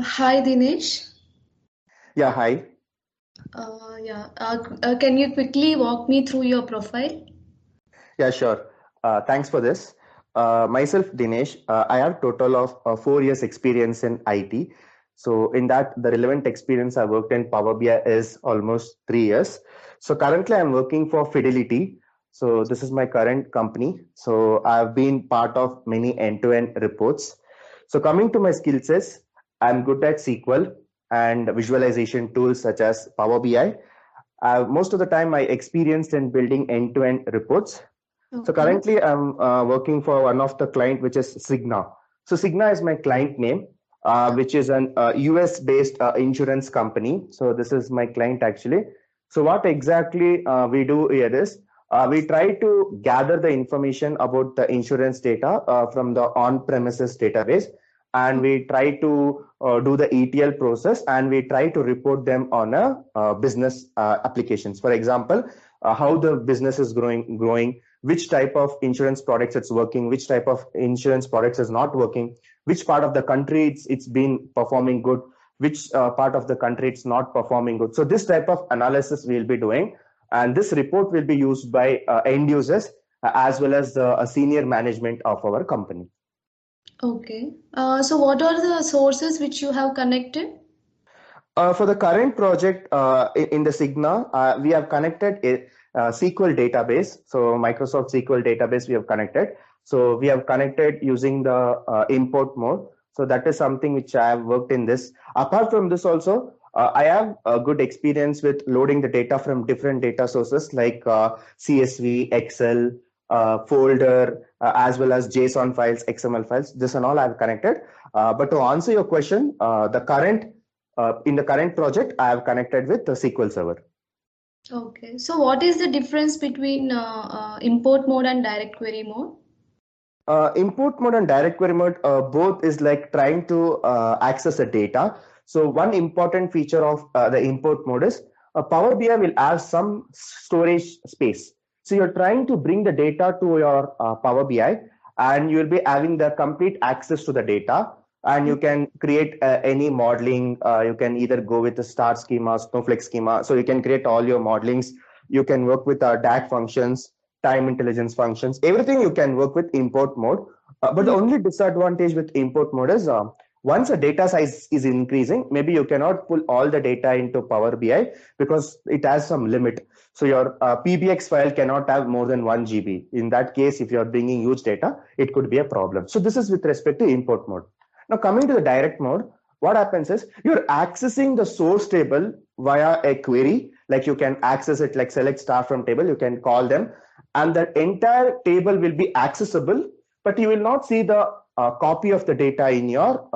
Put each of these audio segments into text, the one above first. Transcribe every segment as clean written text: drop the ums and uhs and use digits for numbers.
Hi Dinesh. Yeah, hi. Can you quickly walk me through your profile? Yeah, sure. Thanks for this. Myself, Dinesh, I have total of 4 years experience in IT. So in that, the relevant experience I worked in Power BI is almost 3 years. So currently I'm working for Fidelity. So this is my current company. So I've been part of many end-to-end reports. So coming to my skill sets, I'm good at SQL and visualization tools such as Power BI. Most of the time I experienced in building end-to-end reports. So Okay. currently I'm working for one of the client, which is Cigna. So Cigna is my client name, which is an US based insurance company. So this is my client actually. So what exactly we do here is we try to gather the information about the insurance data from the on-premises database, and we try to do the ETL process, and we try to report them on a business applications. For example, how the business is growing, which type of insurance products it's working, which type of insurance products is not working, which part of the country it's been performing good, which part of the country it's not performing good. So this type of analysis we'll be doing, and this report will be used by end users as well as the senior management of our company. Okay. So what are the sources which you have connected? For the current project in the Cigna, we have connected a SQL database. So Microsoft SQL database we have connected. So we have connected using the import mode. So that is something which I have worked in this. Apart from this also, I have a good experience with loading the data from different data sources like CSV, Excel, folder, as well as JSON files, XML files. This and all I have connected. But to answer your question, in the current project, I have connected with the SQL Server. Okay. So what is the difference between import mode and direct query mode? Import mode and direct query mode, both is like trying to access the data. So one important feature of the import mode is Power BI will have some storage space. So you're trying to bring the data to your Power BI, and you'll be having the complete access to the data, and you can create any modeling. You can either go with the star schema, snowflake schema. So you can create all your modelings. You can work with DAG functions, time intelligence functions, everything you can work with import mode. But the only disadvantage with import mode is once a data size is increasing, maybe you cannot pull all the data into Power BI because it has some limit. So your PBX file cannot have more than 1 GB. In that case, if you're bringing huge data, it could be a problem. So this is with respect to import mode. Now coming to the direct mode, what happens is you're accessing the source table via a query. Like you can access it like select star from table, you can call them, and the entire table will be accessible, but you will not see the copy of the data in your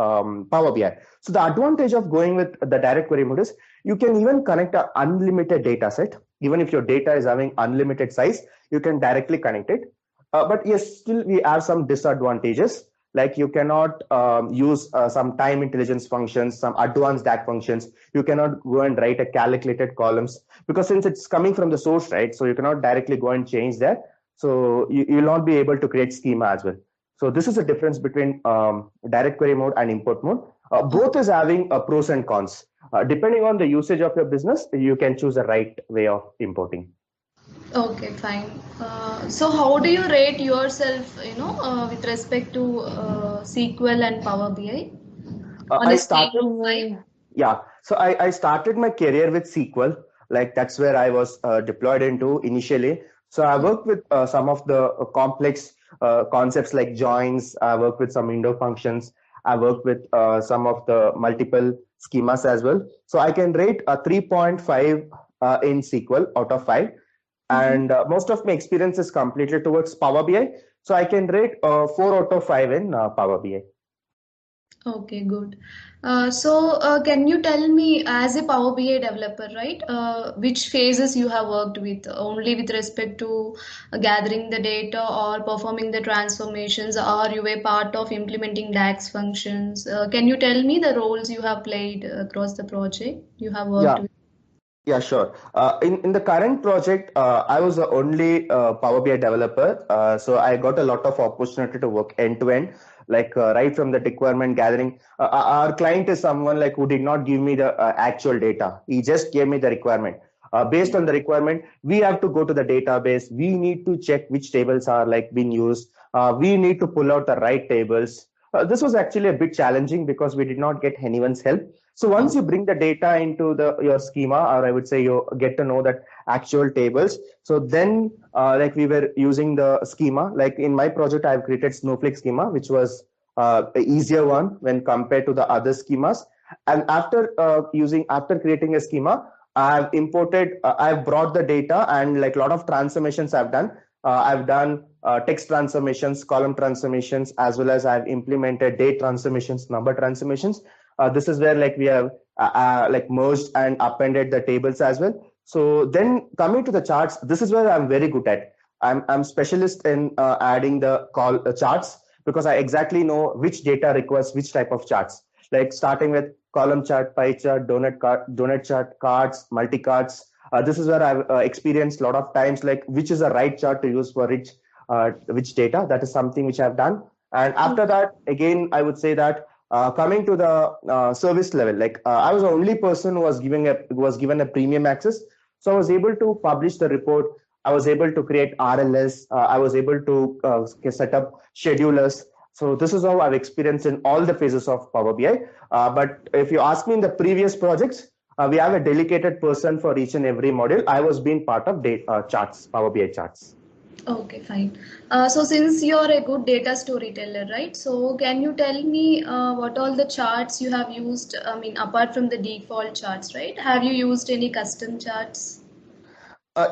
Power BI. So the advantage of going with the direct query mode is you can even connect an unlimited data set. Even if your data is having unlimited size, you can directly connect it. But yes, still we have some disadvantages. Like you cannot use some time intelligence functions, some advanced DAG functions. You cannot go and write a calculated columns because since it's coming from the source, right? So you cannot directly go and change that. So you will not be able to create schema as well. So this is the difference between direct query mode and import mode. Both is having pros and cons. Depending on the usage of your business, you can choose the right way of importing. Okay, fine. So how do you rate yourself, with respect to SQL and Power BI on I a scale started of five? my Yeah. So I started my career with SQL. Like that's where I was deployed into initially. So I worked with some of the complex concepts like joins. I worked with some window functions. I worked with some of the multiple schemas as well. So I can rate a 3.5 in SQL out of 5. Mhm. And most of my experience is completely towards Power BI. So I can rate 4 out of 5 in Power BI. Okay, good. Can you tell me, as a Power BI developer, right, which phases you have worked with, only with respect to gathering the data or performing the transformations, or you were part of implementing DAX functions? Can you tell me the roles you have played across the project you have worked Yeah. with? Yeah, sure. In the current project, I was the only Power BI developer, so I got a lot of opportunity to work end to end. like right from the requirement gathering. Our client is someone like who did not give me the actual data. He just gave me the requirement. Based on the requirement, we have to go to the database. We need to check which tables are like being used. We need to pull out the right tables. This was actually a bit challenging because we did not get anyone's help. So once you bring the data into the your schema, or I would say you get to know that actual tables. So then, like we were using the schema. Like in my project, I've created Snowflake schema, which was a easier one when compared to the other schemas. And after creating a schema, I've imported, I've brought the data and like a lot of transformations I've done. I've done text transformations, column transformations, as well as I've implemented date transformations, number transformations. This is where like we have like merged and appended the tables as well. So then coming to the charts, this is where I'm very good at. I'm specialist in adding the charts because I exactly know which data requires which type of charts. Like starting with column chart, pie chart, donut chart, cards, multi cards. This is where I've experienced a lot of times, like which is the right chart to use for which data. That is something which I've done. And after that, again, I would say that coming to the service level, like I was the only person who was given a premium access. So I was able to publish the report. I was able to create RLS. I was able to set up schedulers. So this is how I've experienced in all the phases of Power BI. But if you ask me in the previous projects, we have a dedicated person for each and every module. I was being part of charts, Power BI charts. Okay, fine. So since you're a good data storyteller, right? So can you tell me what all the charts you have used? I mean, apart from the default charts, right? Have you used any custom charts?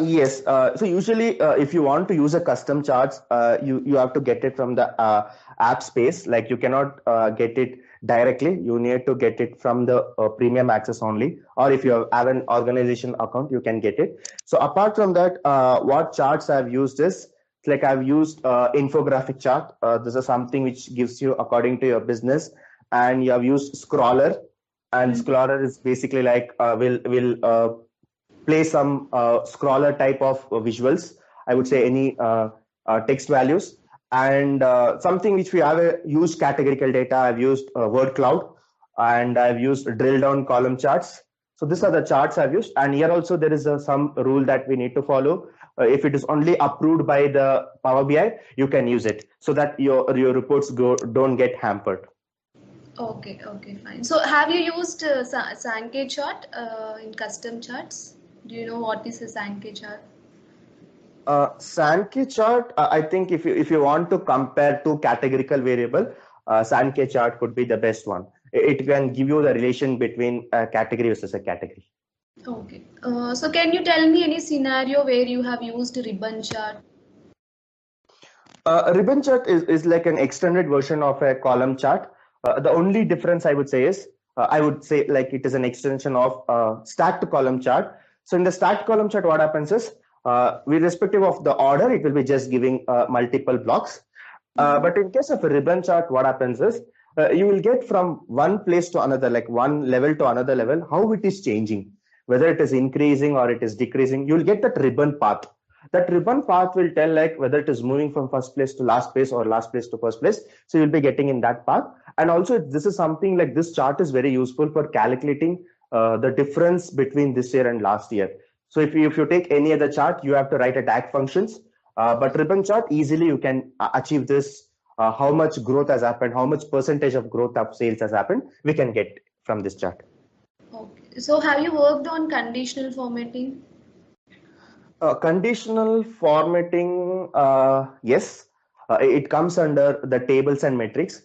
Yes. So usually, if you want to use a custom charts, you have to get it from the app space. Like you cannot get it directly. You need to get it from the premium access only. Or if you have an organization account, you can get it. So apart from that, what charts I've used is like I've used infographic chart. This is something which gives you according to your business, and you have used scroller. And scroller is basically like will play some scroller type of visuals. I would say any text values and something which we have used categorical data. I've used word cloud and I've used drill down column charts. So these are the charts I've used. And here also there is some rule that we need to follow. If it is only approved by the Power BI, you can use it so that your reports don't get hampered. Okay, okay, fine. So have you used Sankey chart in custom charts? Do you know what is a Sankey chart? Sankey chart, I think if you want to compare two categorical variable, Sankey chart could be the best one. It can give you the relation between a category versus a category. Okay. So can you tell me any scenario where you have used ribbon chart? Ribbon chart is like an extended version of a column chart. The only difference I would say is I would say like it is an extension of stacked column chart. So in the stacked column chart, what happens is irrespective of the order, it will be just giving multiple blocks. But in case of a ribbon chart, what happens is you will get from one place to another, like one level to another level, how it is changing, whether it is increasing or it is decreasing. You will get that ribbon path. That ribbon path will tell like whether it is moving from first place to last place or last place to first place. So you'll be getting in that path. And also this is something like this chart is very useful for calculating the difference between this year and last year. So if you take any other chart, you have to write a DAG functions. But ribbon chart, easily you can achieve this. How much growth has happened, how much percentage of growth of sales has happened, we can get from this chart. Okay. So have you worked on conditional formatting? Conditional formatting, yes, it comes under the tables and metrics.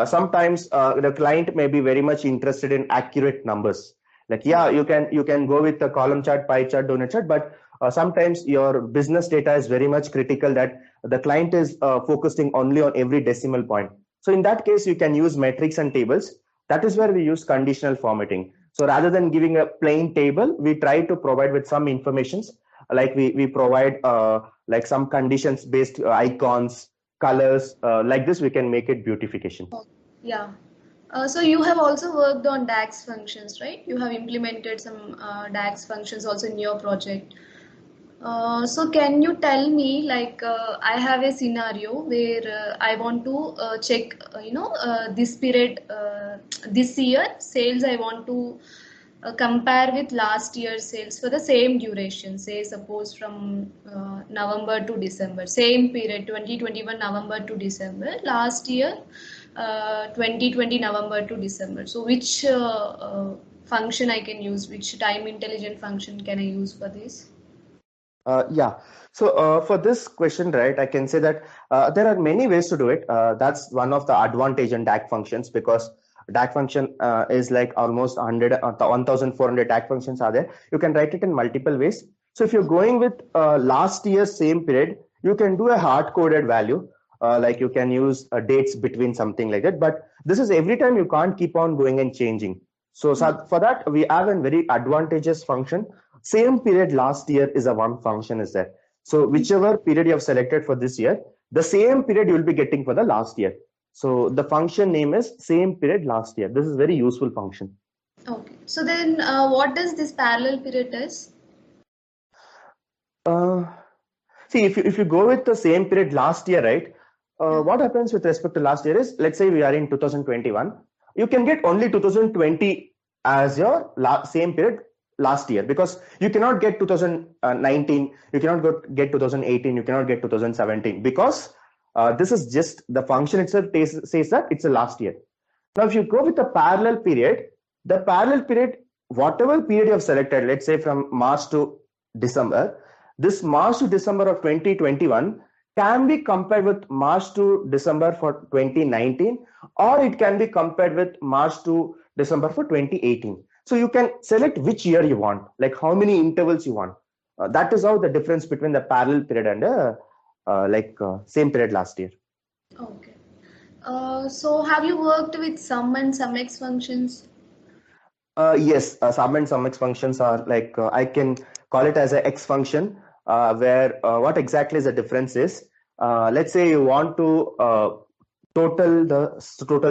Sometimes the client may be very much interested in accurate numbers. Like, yeah, you can go with the column chart, pie chart, donut chart, but sometimes your business data is very much critical that the client is focusing only on every decimal point. So in that case, you can use metrics and tables. That is where we use conditional formatting. So rather than giving a plain table, we try to provide with some informations like we provide like some conditions based icons, colors, like this we can make it beautification. Yeah. So you have also worked on DAX functions, right? You have implemented some DAX functions also in your project. So can you tell me, like, I have a scenario where I want to check, this period, this year sales. I want to compare with last year's sales for the same duration. Say, suppose from November to December, same period, 2021 November to December. Last year, 2020 November to December. So which function I can use? Which time intelligent function can I use for this? Yeah. So for this question, right, I can say that there are many ways to do it. That's one of the advantage in DAC functions, because DAC function is like almost 100, 1,400 DAC functions are there. You can write it in multiple ways. So if you're going with last year's same period, you can do a hard-coded value. Like you can use dates between something like that. But this is every time you can't keep on going and changing. So for that, we have a very advantageous function. Same period last year is a one function is there. So whichever period you have selected for this year, the same period you will be getting for the last year. So the function name is same period last year. This is very useful function. Okay. So then what does this parallel period is? See, if you go with the same period last year, right? What happens with respect to last year is, let's say we are in 2021, you can get only 2020 as your same period last year, because you cannot get 2019, you cannot get 2018, you cannot get 2017, because this is just the function itself says that it's a last year. Now, if you go with the parallel period, whatever period you have selected, let's say from March to December, this March to December of 2021 can be compared with March to December for 2019, or it can be compared with March to December for 2018. So you can select which year you want, like how many intervals you want. That is how the difference between the parallel period and same period last year. Okay. So have you worked with sum and SUMX functions? Yes, sum and SUMX functions are like, I can call it as a X function, where what exactly is the difference is, let's say you want to total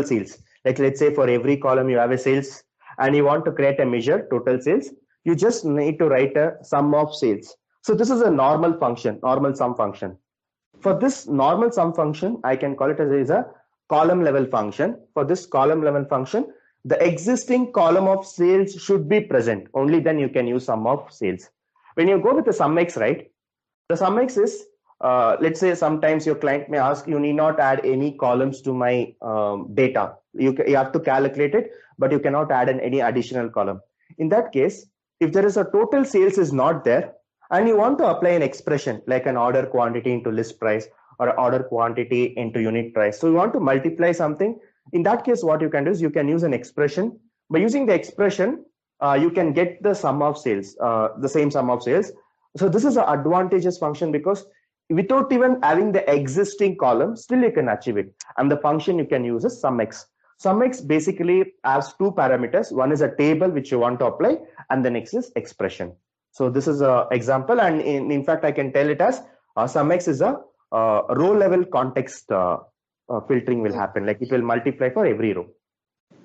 sales. Like let's say for every column you have a sales, and you want to create a measure total sales. You just need to write a sum of sales. So this is a normal function, normal sum function. For this normal sum function, I can call it as a column level function. For this column level function, the existing column of sales should be present. Only then you can use sum of sales. When you go with the SUMX, right? The SUMX is, let's say sometimes your client may ask, you need not add any columns to my data. You have to calculate it, but you cannot add any additional column. In that case, if there is a total sales is not there, and you want to apply an expression like an order quantity into list price or order quantity into unit price. So you want to multiply something. In that case, what you can do is you can use an expression. By using the expression, you can get the sum of sales, the same sum of sales. So this is an advantageous function, because without even having the existing column, still you can achieve it. And the function you can use is SUMX. SUMX basically has two parameters. One is a table which you want to apply, and the next is expression. So this is an example, and in fact, I can tell it as SUMX is a row level context filtering will happen. Like it will multiply for every row.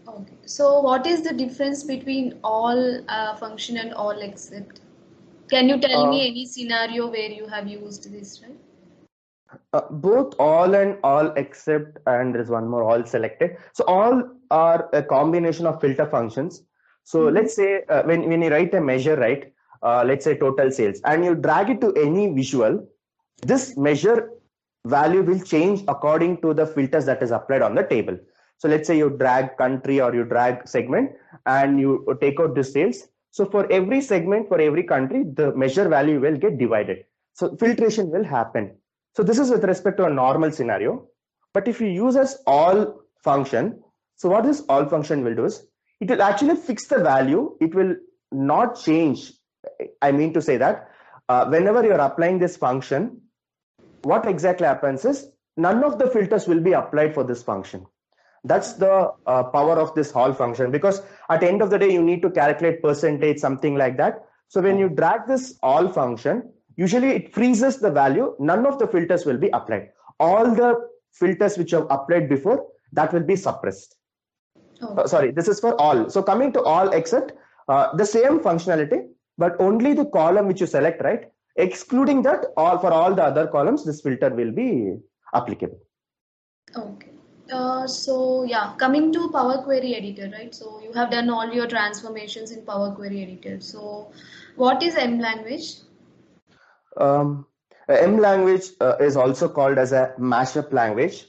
Okay. So what is the difference between all function and all except? Can you tell me any scenario where you have used this, right? Both all and all except, and there's one more, all selected. So all are a combination of filter functions. So let's say when you write a measure, right? Let's say total sales, and you drag it to any visual, this measure value will change according to the filters that is applied on the table. So let's say you drag country or you drag segment and you take out the sales. So for every segment, for every country, the measure value will get divided. So filtration will happen. So this is with respect to a normal scenario. But if you use as all function, so what this all function will do is, it will actually fix the value. It will not change. I mean to say that whenever you're applying this function, what exactly happens is none of the filters will be applied for this function. That's the power of this all function, because at the end of the day, you need to calculate percentage, something like that. So when you drag this all function, usually it freezes the value. None of the filters will be applied. All the filters which you have applied before, that will be suppressed. Sorry, this is for all. So coming to all except, the same functionality, but only the column which you select, right? Excluding that, all for all the other columns, this filter will be applicable. Okay. So yeah, coming to Power Query Editor, right? So you have done all your transformations in Power Query Editor. So what is M language? Um, M language is also called as a mashup language.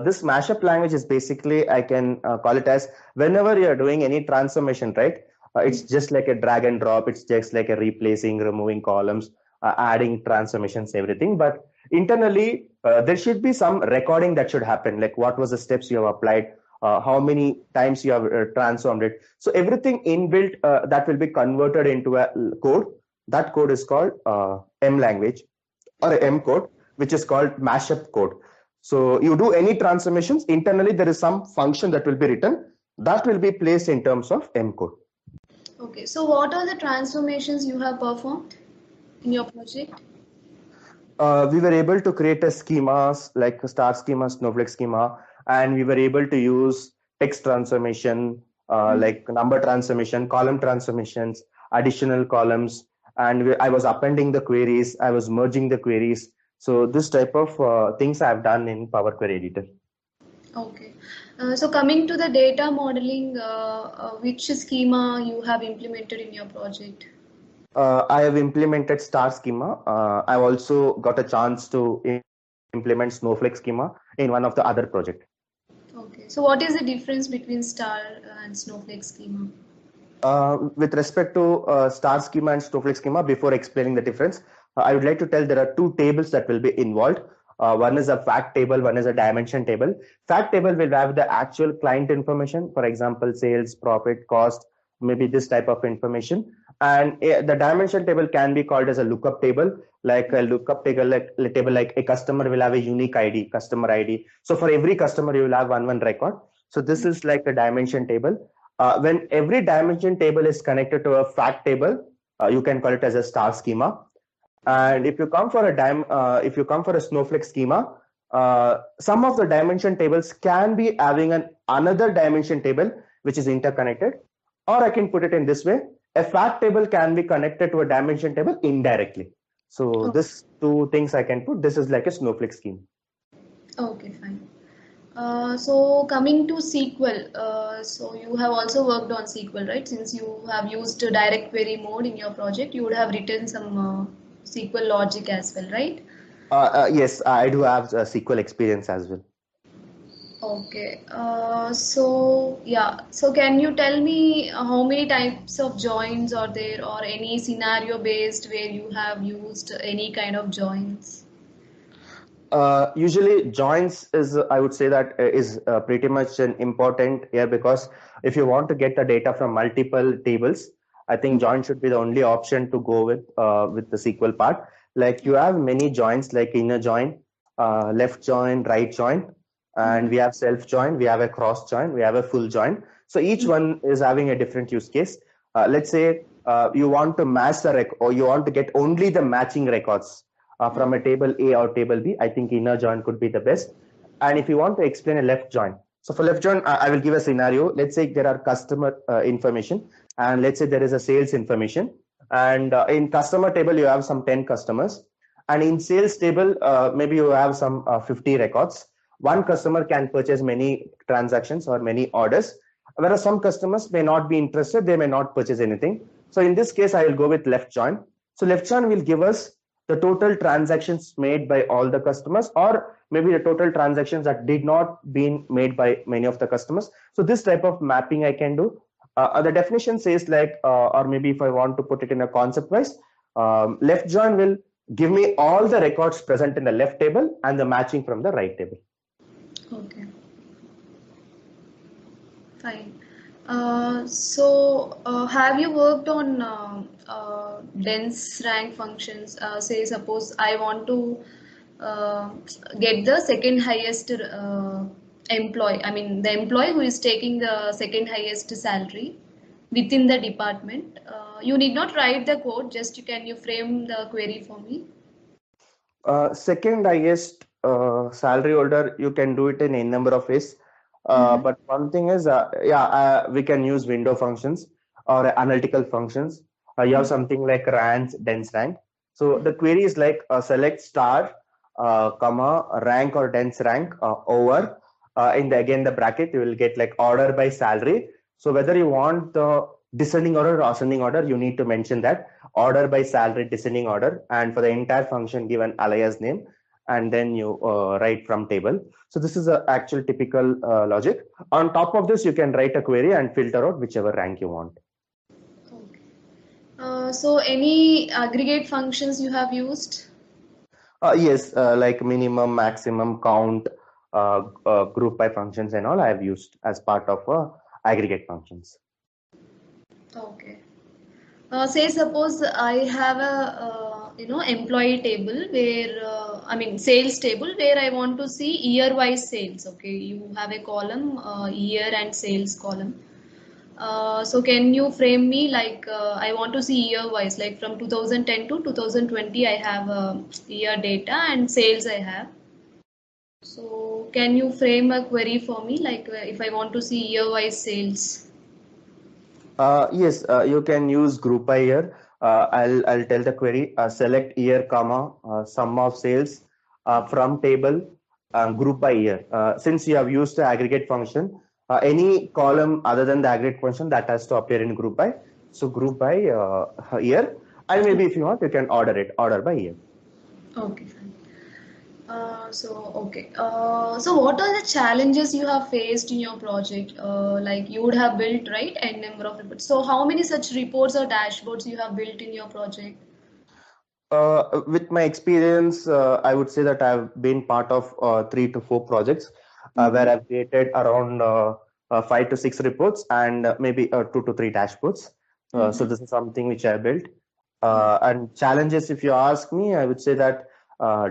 This mashup language is basically, I can call it as whenever you're doing any transformation, right? It's just like a drag and drop. It's just like a replacing, removing columns, adding transformations, everything. But internally, there should be some recording that should happen, like what was the steps you have applied, how many times you have transformed it. So everything inbuilt that will be converted into a code. That code is called M language or M code, which is called mashup code. So you do any transformations, internally there is some function that will be written that will be placed in terms of M code. Okay, so what are the transformations you have performed in your project? We were able to create a schemas like a star schema, snowflake schema, and we were able to use text transformation, like number transformation, column transformations, additional columns, and I was appending the queries, I was merging the queries. So this type of things I've done in Power Query Editor. Okay. So coming to the data modeling, which schema you have implemented in your project? I have implemented star schema. I've also got a chance to implement snowflake schema in one of the other project. Okay. So what is the difference between star and snowflake schema? With respect to star schema and snowflake schema, before explaining the difference, I would like to tell there are two tables that will be involved. One is a fact table, one is a dimension table. Fact table will have the actual client information, for example, sales, profit, cost, maybe this type of information. And the dimension table can be called as a lookup table, like a lookup table like a customer will have a unique ID, customer ID. So for every customer, you will have one record. So this is like a dimension table. When every dimension table is connected to a fact table, you can call it as a star schema. And if you come for if you come for a snowflake schema, some of the dimension tables can be having another dimension table which is interconnected. Or I can put it in this way: a fact table can be connected to a dimension table indirectly. So this two things I can put. This is like a snowflake scheme. Okay, fine. So coming to SQL, so you have also worked on SQL, right? Since you have used direct query mode in your project, you would have written some SQL logic as well, right? Yes, I do have SQL experience as well. Okay. So yeah. So can you tell me how many types of joins are there, or any scenario based where you have used any kind of joins? Usually joins is, I would say that is pretty much an important here, because if you want to get the data from multiple tables, I think join should be the only option to go with the SQL part. Like you have many joins like inner join, left join, right join, and we have self join, we have a cross join, we have a full join. So each one is having a different use case. Let's say you want to match the or you want to get only the matching records from a table A or table B, I think inner join could be the best. And if you want to explain a left join, so for left join, I will give a scenario. Let's say there are customer information, and let's say there is a sales information. And in customer table, you have some 10 customers. And in sales table, maybe you have some 50 records. One customer can purchase many transactions or many orders, whereas some customers may not be interested, they may not purchase anything. So in this case, I will go with left join. So left join will give us the total transactions made by all the customers, or maybe the total transactions that did not been made by many of the customers. So this type of mapping I can do. The definition says like, or maybe if I want to put it in a concept wise, left join will give me all the records present in the left table and the matching from the right table. Okay, fine. So have you worked on dense rank functions? Say, suppose I want to uh, get the second highest employee, I mean, the employee who is taking the second highest salary within the department. You need not write the code, just can you frame the query for me? Second highest salary holder, you can do it in a number of ways. But one thing is, we can use window functions or analytical functions. You have something like rank, dense rank. So the query is like select star, comma, rank or dense rank over. In the again the bracket, you will get like order by salary. So whether you want the descending order or ascending order, you need to mention that order by salary descending order. And for the entire function, give an alias name, and then you write from table. So this is a actual typical logic. On top of this, you can write a query and filter out whichever rank you want. Okay. So any aggregate functions you have used? Yes, like minimum, maximum, count, group by functions and all I have used as part of aggregate functions. Okay. Say suppose I have a employee table where sales table where I want to see year wise sales. Okay, you have a column year and sales column. So can you frame me like I want to see year wise, like from 2010 to 2020 I have year data and sales I have. So can you frame a query for me like if I want to see year wise sales? Yes, you can use group by year. I'll tell the query select year, comma, sum of sales from table group by year. Since you have used the aggregate function, any column other than the aggregate function that has to appear in group by. So group by year, and maybe if you want, you can order by year. Okay, fine. Okay. So what are the challenges you have faced in your project? Like you would have built, right, a number of reports. So how many such reports or dashboards you have built in your project? With my experience, I would say that I've been part of 3 to 4 projects where Mm-hmm. I've created around 5 to 6 reports and maybe 2 to 3 dashboards. So Mm-hmm. this is something which I built. Okay. And challenges, if you ask me, I would say that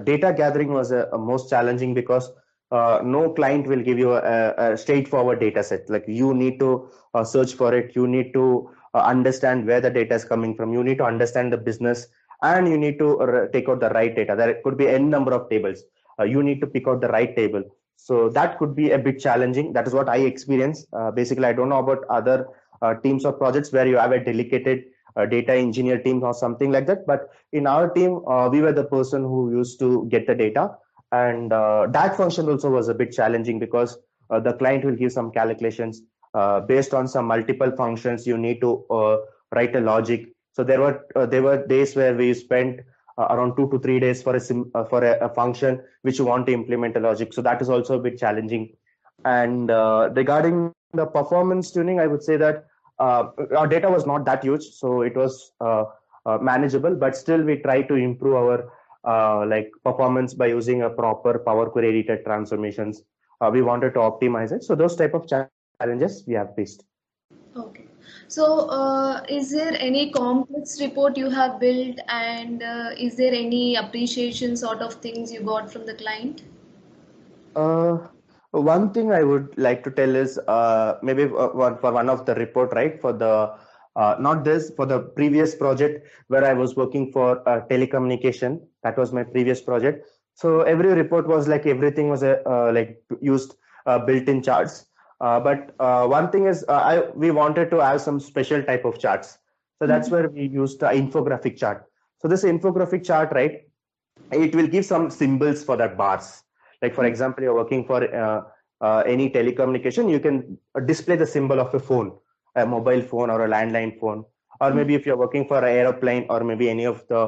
data gathering was a most challenging because no client will give you a straightforward data set. Like you need to search for it. You need to understand where the data is coming from. You need to understand the business and you need to take out the right data. There could be n number of tables. You need to pick out the right table. So that could be a bit challenging. That is what I experience. Basically, I don't know about other teams or projects where you have a dedicated data engineer team or something like that. But in our team, we were the person who used to get the data. And that function also was a bit challenging because the client will give some calculations based on some multiple functions. You need to write a logic. So there were days where we spent around 2 to 3 days for a function which you want to implement a logic. So that is also a bit challenging. And regarding the performance tuning, I would say that our data was not that huge, so it was manageable. But still, we try to improve our like performance by using a proper Power Query edited transformations. We wanted to optimize it. So those type of challenges we have faced. Okay. So, is there any complex report you have built, and is there any appreciation sort of things you got from the client? Uh, One thing I would like to tell is maybe for one of the report, right? For the not this, for the previous project where I was working for telecommunication. That was my previous project. So every report was like everything was like used built-in charts. But one thing is we wanted to have some special type of charts. So that's Mhm. where we used the infographic chart. So this infographic chart, right? It will give some symbols for that bars. Like for example, you're working for any telecommunication, you can display the symbol of a phone, a mobile phone or a landline phone. Or maybe if you're working for an aeroplane or maybe any of the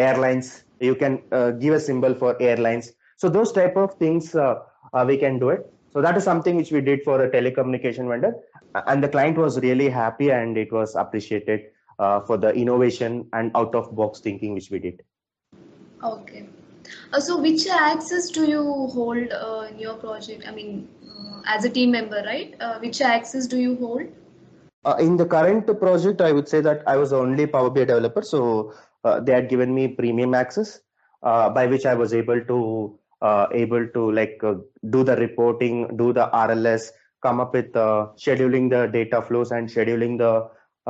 airlines, you can give a symbol for airlines. So those type of things we can do it. So that is something which we did for a telecommunication vendor, and the client was really happy and it was appreciated for the innovation and out of box thinking which we did. Okay. So, which access do you hold in your project? As a team member, right? Which access do you hold? In the current project, I would say that I was the only Power BI developer, so they had given me premium access, by which I was able to like do the reporting, do the RLS, come up with scheduling the data flows and scheduling the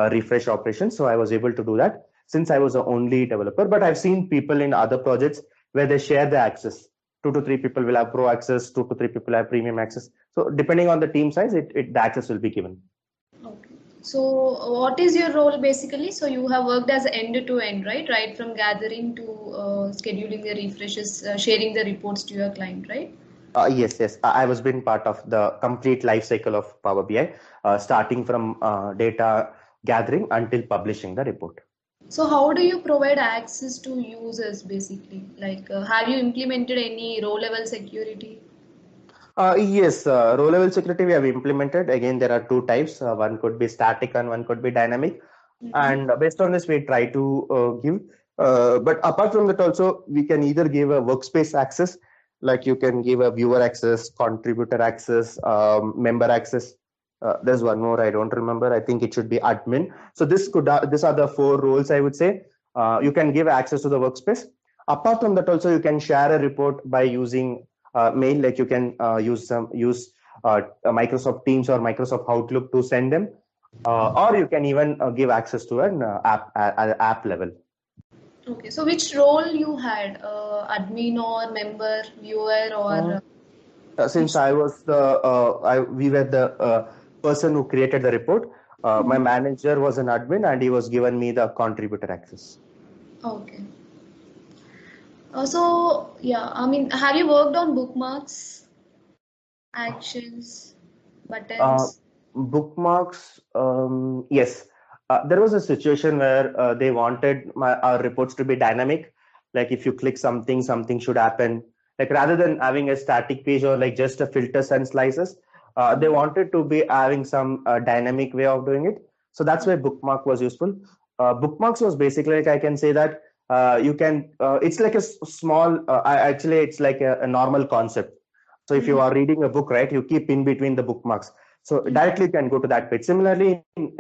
refresh operations. So I was able to do that since I was the only developer. But I've seen people in other projects where they share the access. 2 to 3 people will have pro access, 2 to 3 people have premium access. So depending on the team size, the access will be given. Okay. So, what is your role basically? So, you have worked as end to end, right? Right from gathering to scheduling the refreshes, sharing the reports to your client, right? Yes. I was been part of the complete life cycle of Power BI, starting from data gathering until publishing the report. So, how do you provide access to users basically? Like, have you implemented any row level security? Yes, row level security we have implemented. Again, there are two types. One could be static and one could be dynamic. Mm-hmm. And based on this, we try to give. But apart from that, also we can either give a workspace access, like you can give a viewer access, contributor access, member access. There's one more I don't remember. I think it should be admin. So these are the four roles I would say. You can give access to the workspace. Apart from that, also you can share a report by using mail. Like you can use Microsoft Teams or Microsoft Outlook to send them, or you can even give access to an app level. Okay, so which role you had? Admin or member, viewer, or Uh, since which? I was we were the person who created the report. My Mhm. manager was an admin, and he was given me the contributor access. Okay. So, yeah, I mean, have you worked on bookmarks, actions, Uh, buttons? Bookmarks, yes. There was a situation where they wanted our reports to be dynamic. Like if you click something, something should happen. Like rather than having a static page or like just a filters and slices, they Mhm. wanted to be having some dynamic way of doing it. So that's why bookmark was useful. Bookmarks was basically like I can say that you can. It's like a small. Actually, it's like a normal concept. So if you Mhm. are reading a book, right, you keep in between the bookmarks. So Mhm. directly you can go to that page. Similarly,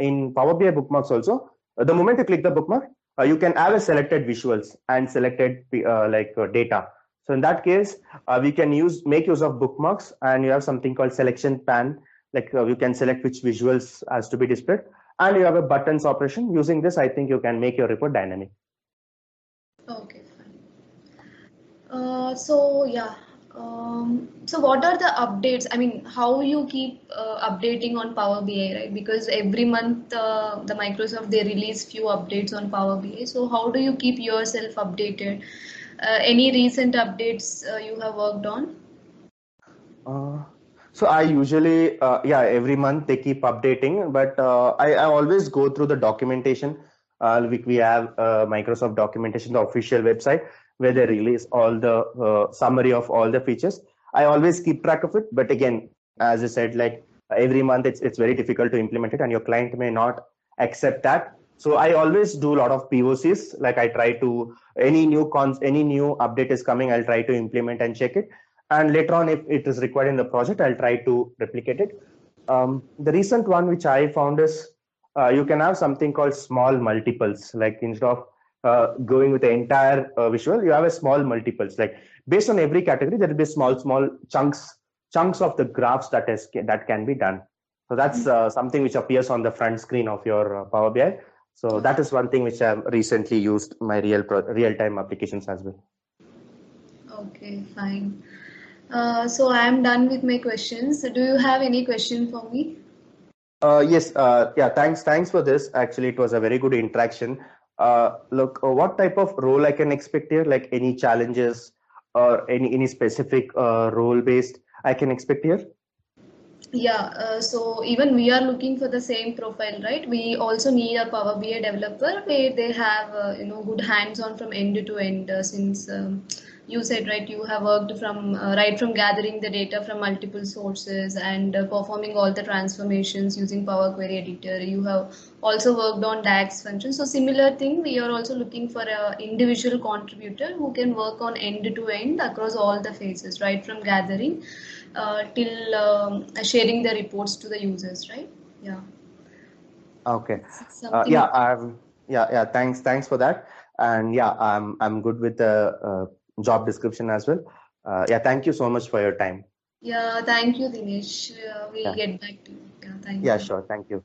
in Power BI bookmarks also, the moment you click the bookmark, you can have a selected visuals and selected data. So in that case, we can make use of bookmarks, and you have something called selection pan. Like you can select which visuals has to be displayed, and you have a buttons operation. Using this, I think you can make your report dynamic. Okay, fine. So yeah. So what are the updates? I mean, how you keep updating on Power BI, right? Because every month the Microsoft they release few updates on Power BI. So how do you keep yourself updated? Any recent updates you have worked on? Uh, so I usually, every month they keep updating, but I always go through the documentation. We have Microsoft documentation, the official website, where they release all the summary of all the features. I always keep track of it, but again, as I said, like every month it's very difficult to implement it, and your client may not accept that. So I always do a lot of POCs. Like I try to any new update is coming, I'll try to implement and check it, and later on if it is required in the project, I'll try to replicate it. The recent one which I found is you can have something called small multiples. Like instead of going with the entire visual, you have a small multiples. Like based on every category there will be small chunks of the graphs that can be done. So that's something which appears on the front screen of your Power BI. So that is one thing which I've recently used my real time applications as well. Okay, fine. So I am done with my questions. Do you have any question for me? Yes, thanks for this. Actually, it was a very good interaction. Look, what type of role I can expect here? Like any challenges or any specific role based I can expect here? Yeah, so even we are looking for the same profile, right? We also need a Power BI developer where they have, good hands-on from end to end. Since you said, right, you have worked from right from gathering the data from multiple sources and performing all the transformations using Power Query Editor. You have also worked on DAX functions. So similar thing, we are also looking for a individual contributor who can work on end to end across all the phases, right from gathering till sharing the reports to the users, right? Yeah, Okay. something. Thanks for that. And yeah, I'm good with the job description as well. Thank you so much for your time. Yeah, thank you, Dinesh. We'll Yeah, get back to you. Yeah, thank yeah, you. sure. Thank you.